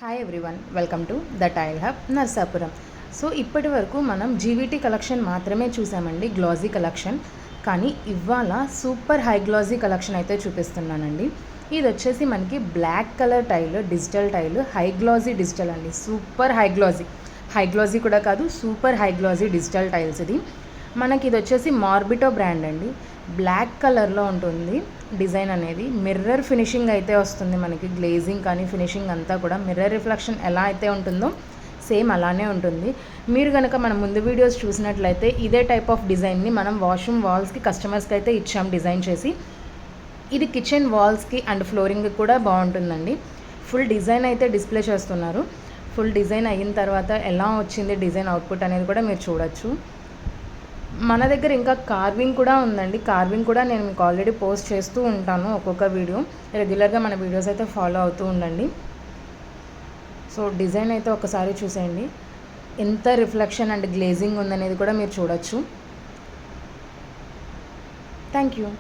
Hi everyone, welcome to the tile hub Narsapuram. So ఇప్పటి వరకు మనం జీవీటీ కలెక్షన్ మాత్రమే చూసామండి, గ్లాజీ కలెక్షన్. కానీ ఇవాళ సూపర్ హై గ్లాజీ కలెక్షన్ అయితే చూపిస్తున్నానండి. ఇది వచ్చేసి మనకి black colour tile, digital tile, high glossy digital అండి. సూపర్ హై గ్లాజీ కూడా కాదు, super high glossy digital tiles. ఇది మనకి ఇది వచ్చేసి మార్బిటో బ్రాండ్ అండి. బ్లాక్ కలర్లో ఉంటుంది డిజైన్ అనేది. మిర్రర్ ఫినిషింగ్ అయితే వస్తుంది మనకి. గ్లేజింగ్ కానీ ఫినిషింగ్ అంతా కూడా మిర్రర్ రిఫ్లెక్షన్ ఎలా అయితే ఉంటుందో సేమ్ అలానే ఉంటుంది. మీరు కనుక మన ముందు వీడియోస్ చూసినట్లయితే ఇదే టైప్ ఆఫ్ డిజైన్ని మనం వాష్రూమ్ వాల్స్కి కస్టమర్స్కి అయితే ఇచ్చాం డిజైన్ చేసి. ఇది కిచెన్ వాల్స్కి అండ్ ఫ్లోరింగ్కి కూడా బాగుంటుందండి. ఫుల్ డిజైన్ అయితే డిస్ప్లే చేస్తున్నారు. ఫుల్ డిజైన్ అయిన తర్వాత ఎలా వచ్చింది డిజైన్ అవుట్పుట్ అనేది కూడా మీరు చూడొచ్చు. మన దగ్గర ఇంకా కార్వింగ్ కూడా ఉందండి. కార్వింగ్ కూడా నేను మీకు ఆల్రెడీ పోస్ట్ చేస్తూ ఉంటాను ఒక్కొక్క వీడియో. రెగ్యులర్గా మన వీడియోస్ అయితే ఫాలో అవుతూ ఉండండి. సో డిజైన్ అయితే ఒకసారి చూసేయండి, ఎంత రిఫ్లెక్షన్ అండ్ గ్లేజింగ్ ఉందనేది కూడా మీరు చూడొచ్చు. Thank you.